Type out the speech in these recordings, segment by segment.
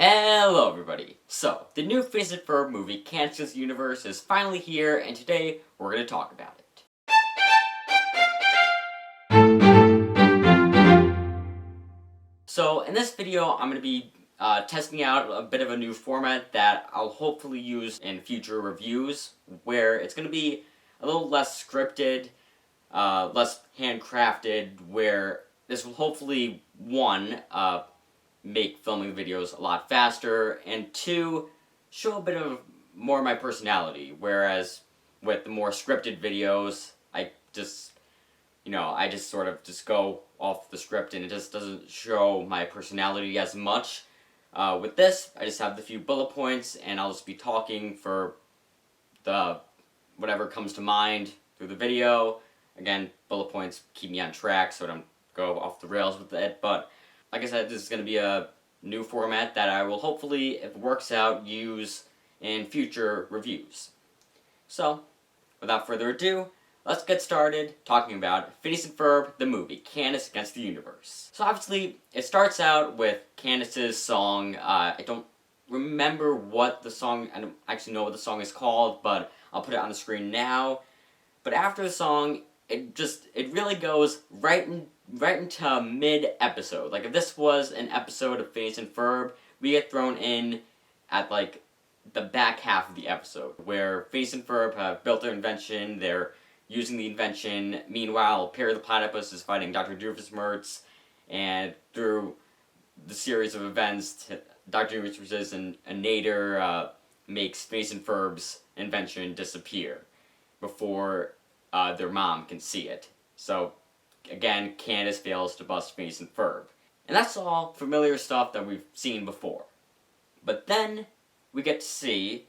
Hello everybody! So, the new Phineas and Ferb movie, Candace Against the Universe, is finally here, and today we're going to talk about it. So, in this video, I'm going to be testing out a bit of a new format that I'll hopefully use in future reviews, where it's going to be a little less scripted, less handcrafted, where this will hopefully, one, make filming videos a lot faster, and two, show a bit of more of my personality, whereas with the more scripted videos, I just sort of just go off the script and it just doesn't show my personality as much. With this, I just have the few bullet points and I'll just be talking for the whatever comes to mind through the video. Again, bullet points keep me on track so I don't go off the rails with it, but like I said, this is going to be a new format that I will hopefully, if it works out, use in future reviews. So, without further ado, let's get started talking about Phineas and Ferb, the movie, Candace Against the Universe. So obviously, it starts out with Candace's song. I don't remember what the song, I don't actually know what the song is called, but I'll put it on the screen now. But after the song, it really goes right into mid-episode. Like, if this was an episode of Phineas and Ferb, we get thrown in at, like, the back half of the episode, where Phineas and Ferb have built their invention, they're using the invention. Meanwhile, Perry the Platypus is fighting Dr. Doofenshmirtz, and through the series of events, Dr. Doofenshmirtz and a nader makes Phineas and Ferb's invention disappear before their mom can see it. So, again, Candace fails to bust Phineas and Ferb. And that's all familiar stuff that we've seen before. But then, we get to see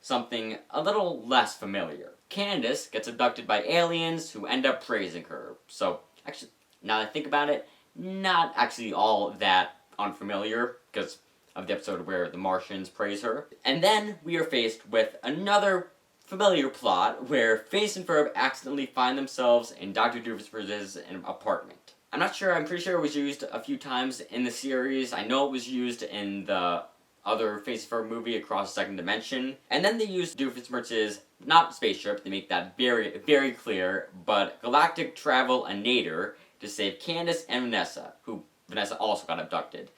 something a little less familiar. Candace gets abducted by aliens who end up praising her. So, actually, now that I think about it, not actually all that unfamiliar, because of the episode where the Martians praise her. And then, we are faced with another familiar plot where Phineas and Ferb accidentally find themselves in Dr. Doofenshmirtz's apartment. I'm not sure, I'm pretty sure it was used a few times in the series. I know it was used in the other Phineas and Ferb movie, Across the Second Dimension. And then they used Doofenshmirtz's, not spaceship, they make that very, very clear, but galactic travel a nader to save Candace and Vanessa, who Vanessa also got abducted.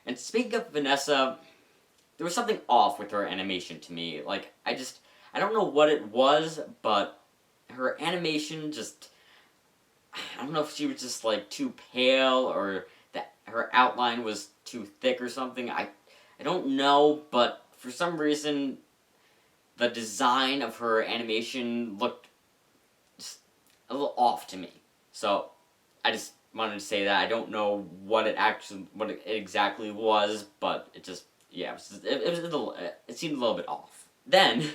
And speaking of Vanessa, there was something off with her animation to me. Like, I don't know what it was, but her animation just, I don't know if she was just, like, too pale, or that her outline was too thick or something. I don't know, but for some reason, the design of her animation looked just a little off to me. So, I just wanted to say that. I don't know what it exactly was, but it just, yeah, it seemed a little bit off. Then,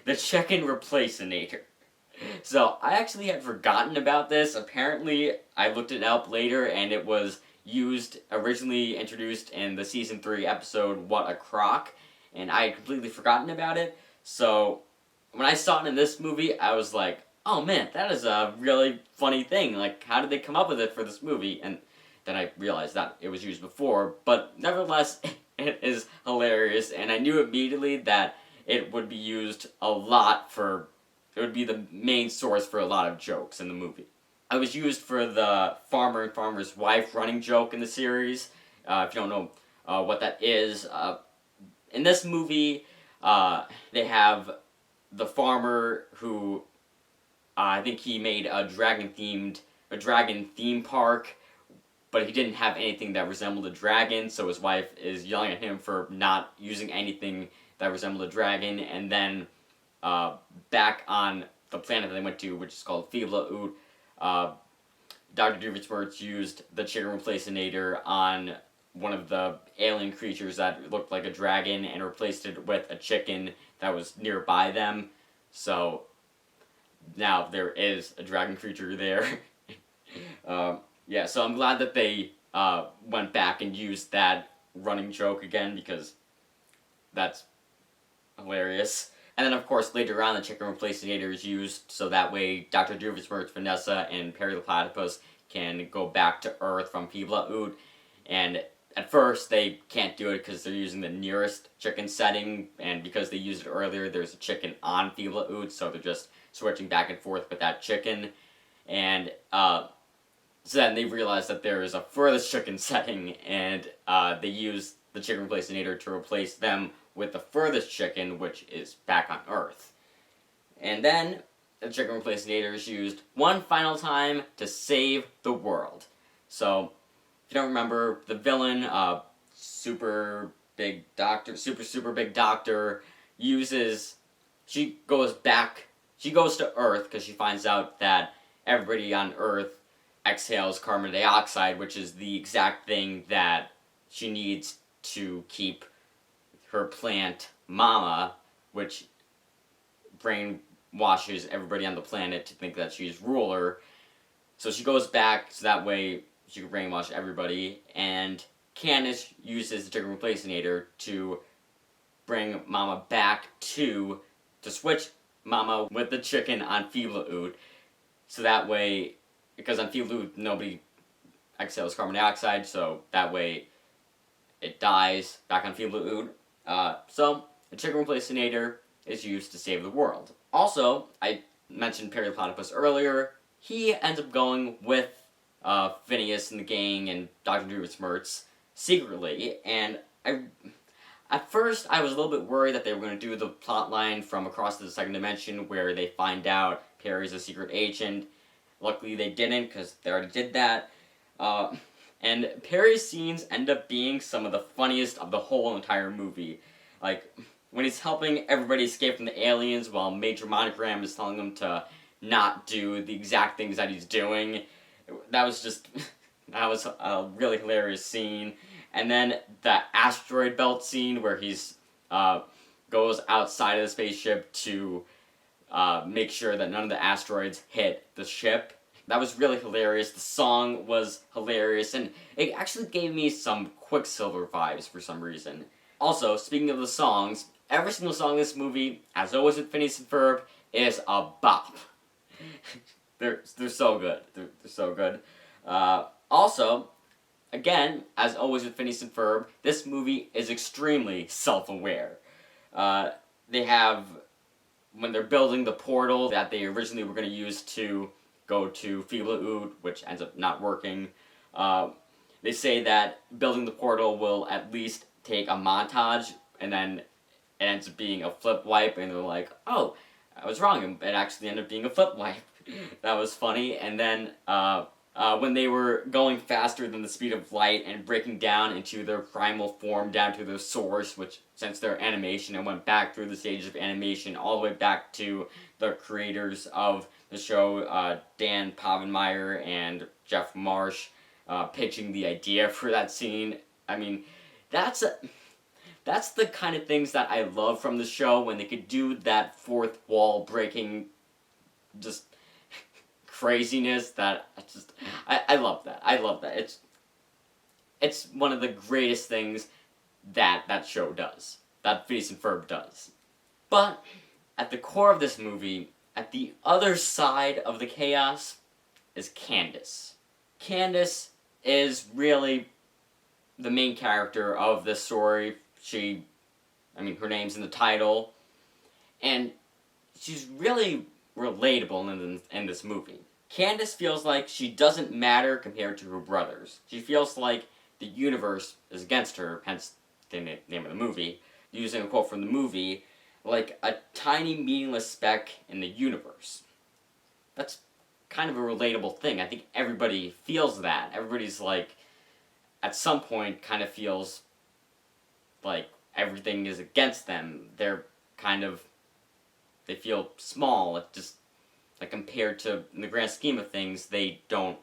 the check-in replacinator. So, I actually had forgotten about this. Apparently, I looked it up later, and it was originally introduced in the Season 3 episode, What a Crock, and I had completely forgotten about it. So, when I saw it in this movie, I was like, oh man, that is a really funny thing. Like, how did they come up with it for this movie? And then I realized that it was used before, but nevertheless, it is hilarious, and I knew immediately that it would be used a lot it would be the main source for a lot of jokes in the movie. It was used for the farmer and farmer's wife running joke in the series. If you don't know what that is, in this movie, they have the farmer who, I think he made a dragon theme park, but he didn't have anything that resembled a dragon, so his wife is yelling at him for not using anything that resembled a dragon. And then back on the planet that they went to, which is called Phibla Oot, Dr. Doofenshmirtz used the chicken replacinator on one of the alien creatures that looked like a dragon and replaced it with a chicken that was nearby them. So now there is a dragon creature there. Yeah, so I'm glad that they went back and used that running joke again, because that's hilarious. And then, of course, later on, the chicken replacinator is used so that way Dr. Doofenshmirtz, Vanessa, and Perry the Platypus can go back to Earth from Phibla Oot. And at first they can't do it because they're using the nearest chicken setting, and because they used it earlier, there's a chicken on Fibla Oot, so they're just switching back and forth with that chicken. And so then they realize that there is a furthest chicken setting, and they use the chicken replacinator to replace them with the furthest chicken, which is back on Earth. And then the chicken replacinator is used one final time to save the world. So, if you don't remember, the villain, super big doctor, she goes to Earth because she finds out that everybody on Earth exhales carbon dioxide, which is the exact thing that she needs to keep her plant Mama, which brainwashes everybody on the planet to think that she's ruler. So she goes back so that way she can brainwash everybody, and Candace uses the chicken replacinator to bring Mama back to switch Mama with the chicken on Fibla Oot, so that way, because on Fibla Oot nobody exhales carbon dioxide, so that way it dies back on Fibla Oot. So the chicken replacinator is used to save the world. Also, I mentioned Perry the Platypus earlier. He ends up going with Phineas and the gang and Dr. Doofenshmirtz secretly, and at first I was a little bit worried that they were going to do the plot line from Across the Second Dimension where they find out Perry's a secret agent. Luckily they didn't, because they already did that. And Perry's scenes end up being some of the funniest of the whole entire movie. Like, when he's helping everybody escape from the aliens while Major Monogram is telling them to not do the exact things that he's doing. That was a really hilarious scene. And then the asteroid belt scene where he's goes outside of the spaceship to make sure that none of the asteroids hit the ship. That was really hilarious. The song was hilarious, and it actually gave me some Quicksilver vibes for some reason. Also, speaking of the songs, every single song in this movie, as always with Phineas and Ferb, is a bop. They're so good. They're so good. Also, again, as always with Phineas and Ferb, this movie is extremely self-aware. They have, when they're building the portal that they originally were going to use to go to Fibla Oot, which ends up not working, they say that building the portal will at least take a montage, and then it ends up being a flip wipe, and they're like, oh, I was wrong, and it actually ended up being a flip wipe. That was funny. And then when they were going faster than the speed of light and breaking down into their primal form down to their source, which since their animation, it went back through the stages of animation all the way back to the creators of the show, Dan Povenmire and Jeff Marsh, pitching the idea for that scene. I mean, that's the kind of things that I love from the show, when they could do that fourth wall breaking, just craziness. That I love that. I love that. It's one of the greatest things that show does, that Phineas and Ferb does. But at the core of this movie, at the other side of the chaos, is Candace. Candace is really the main character of this story. Her name's in the title, and she's really relatable in this movie. Candace feels like she doesn't matter compared to her brothers. She feels like the universe is against her, hence the name of the movie. Using a quote from the movie, like a tiny meaningless speck in the universe. That's kind of a relatable thing. I think everybody feels that. Everybody's like, at some point, kind of feels like everything is against them. They feel small. It just, like, compared to, in the grand scheme of things, they don't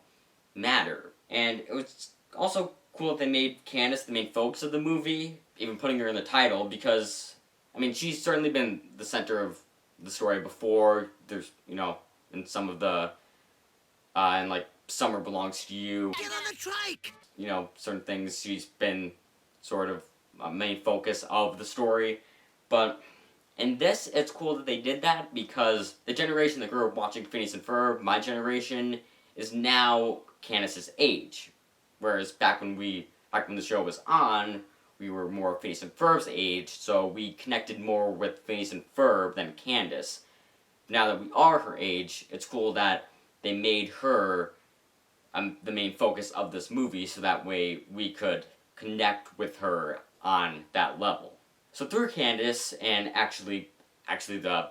matter. And it was also cool that they made Candace the main focus of the movie, even putting her in the title, because, she's certainly been the center of the story before. There's, in some of the, and like, Summer Belongs to You. Get on the trike! Certain things, she's been sort of a main focus of the story. But in this, it's cool that they did that, because the generation that grew up watching Phineas and Ferb, my generation, is now Candace's age. Whereas back when we back when the show was on, we were more Phineas and Ferb's age, so we connected more with Phineas and Ferb than Candace. Now that we are her age, it's cool that they made her the main focus of this movie, so that way we could connect with her on that level. So through Candace, and actually the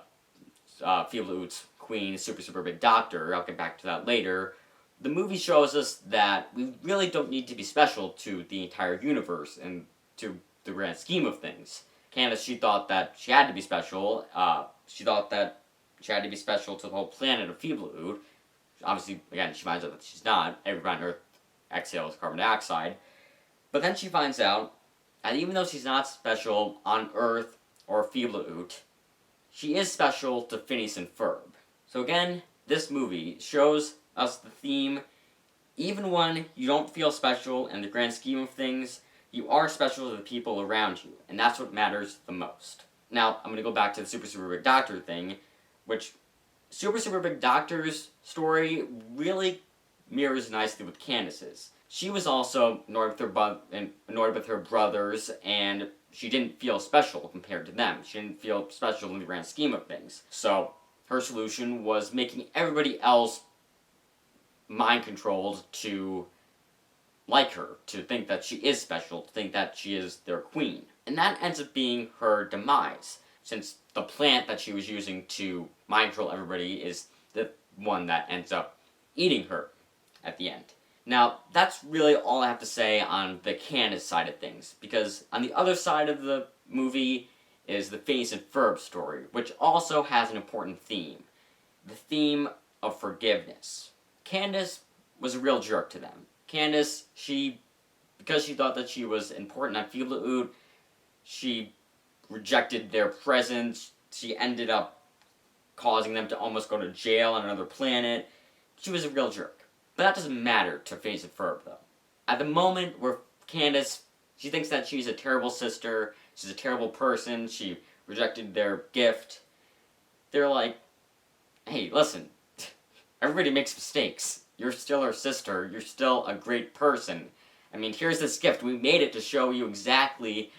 Feeble-Oots Queen, Super Big Doctor, I'll get back to that later, the movie shows us that we really don't need to be special to the entire universe and to the grand scheme of things. Candace, she thought that she had to be special. She thought that she had to be special to the whole planet of Feeble-Oot. Obviously, again, she finds out that she's not. Everybody on Earth exhales carbon dioxide. But then she finds out that even though she's not special on Earth or Feeble-Oot, she is special to Phineas and Ferb. So again, this movie shows us the theme, even when you don't feel special in the grand scheme of things, you are special to the people around you, and that's what matters the most. Now, I'm going to go back to the Super Big Doctor thing, which Super Big Doctor's story really mirrors nicely with Candace's. She was also annoyed with her brothers, and she didn't feel special compared to them. She didn't feel special in the grand scheme of things. So her solution was making everybody else mind-controlled to like her, to think that she is special, to think that she is their queen. And that ends up being her demise, since the plant that she was using to mind-control everybody is the one that ends up eating her at the end. Now, that's really all I have to say on the Candace side of things, because on the other side of the movie is the Phineas and Ferb story, which also has an important theme. The theme of forgiveness. Candace was a real jerk to them. Candace, because she thought that she was important on Feeble-Oot, she rejected their presence. She ended up causing them to almost go to jail on another planet. She was a real jerk. But that doesn't matter to Phineas and Ferb, though. At the moment where Candace, she thinks that she's a terrible sister, she's a terrible person, she rejected their gift, they're like, hey, listen, everybody makes mistakes. You're still her sister, you're still a great person. I mean, here's this gift. We made it to show you exactly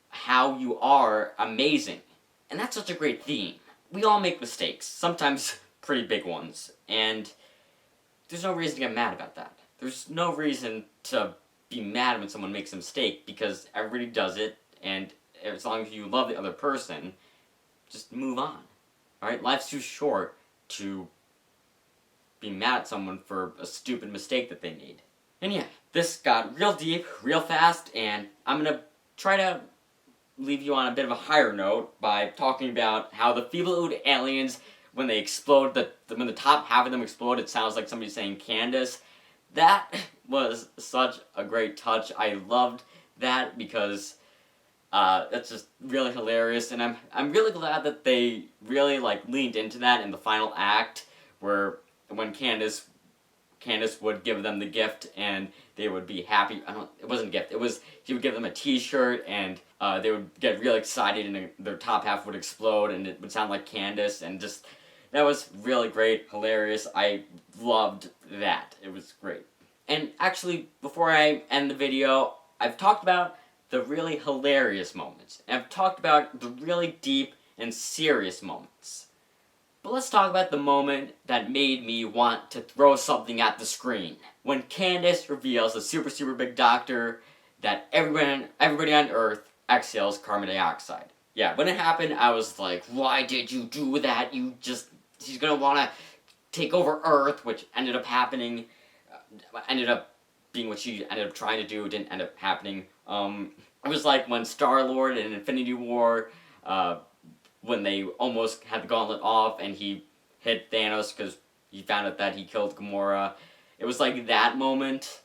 how you are amazing. And that's such a great theme. We all make mistakes, sometimes pretty big ones, and there's no reason to get mad about that. There's no reason to be mad when someone makes a mistake, because everybody does it, and as long as you love the other person, just move on. Alright? Life's too short to be mad at someone for a stupid mistake that they made. And yeah, this got real deep, real fast, and I'm gonna try to leave you on a bit of a higher note by talking about how the Feeble-Oot aliens, when they explode, when the top half of them explode, it sounds like somebody saying Candace. That was such a great touch. I loved that because that's just really hilarious, and I'm really glad that they really leaned into that in the final act, where when Candace would give them the gift and they would be happy. It wasn't a gift. It was, he would give them a t-shirt and they would get real excited and their top half would explode and it would sound like Candace, and just, that was really great, hilarious. I loved that. It was great. And actually, before I end the video, I've talked about the really hilarious moments. And I've talked about the really deep and serious moments. But let's talk about the moment that made me want to throw something at the screen. When Candace reveals to Super Big Doctor that everybody on Earth exhales carbon dioxide. Yeah, when it happened, I was like, why did you do that? She's gonna wanna take over Earth, which ended up happening. Ended up being what she ended up trying to do, didn't end up happening. It was like when Star-Lord in Infinity War, when they almost had the gauntlet off and he hit Thanos because he found out that he killed Gamora. It was like that moment.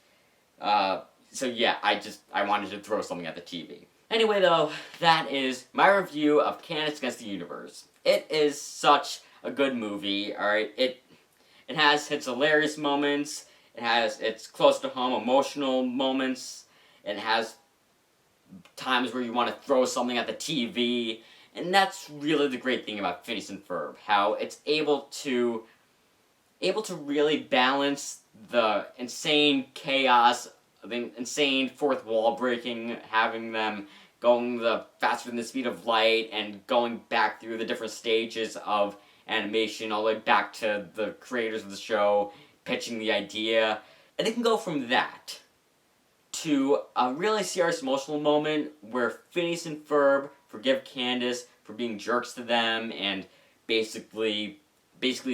So yeah, I wanted to throw something at the TV. Anyway though, that is my review of Candace Against the Universe. It is such a good movie, alright? It has its hilarious moments, it has its close to home emotional moments, it has times where you want to throw something at the TV, and that's really the great thing about Phineas and Ferb, how it's able to really balance the insane chaos the insane fourth wall breaking, having them going the faster than the speed of light, and going back through the different stages of animation, all the way back to the creators of the show, pitching the idea. And it can go from that to a really serious emotional moment where Phineas and Ferb forgive Candace for being jerks to them and basically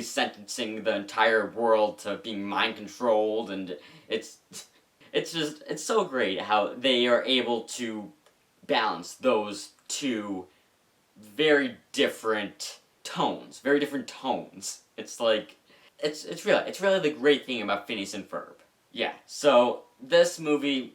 sentencing the entire world to being mind controlled, and it's so great how they are able to balance those two very different tones. It's like it's really the great thing about Phineas and Ferb. Yeah, so this movie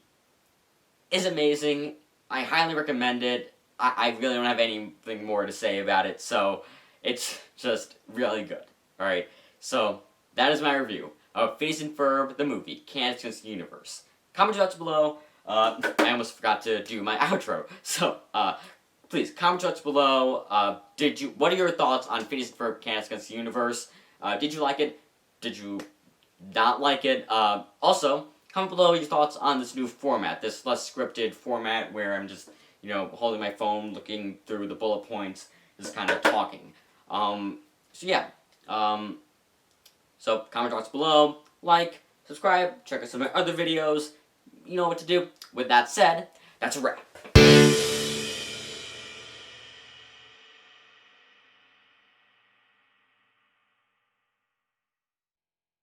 is amazing. I highly recommend it. I really don't have anything more to say about it, so it's just really good. Alright, so that is my review of Phineas and Ferb, the movie, Candace Against the Universe. Comment your thoughts below. I almost forgot to do my outro, so please comment your thoughts below. What are your thoughts on Phineas and Ferb, Candace Against the Universe? Did you like it? Did you not like it? Also, comment below your thoughts on this new format, this less scripted format where I'm just, holding my phone, looking through the bullet points, just kind of talking. So yeah. So comment your thoughts below, like, subscribe, check out some of my other videos. You know what to do. With that said, that's a wrap.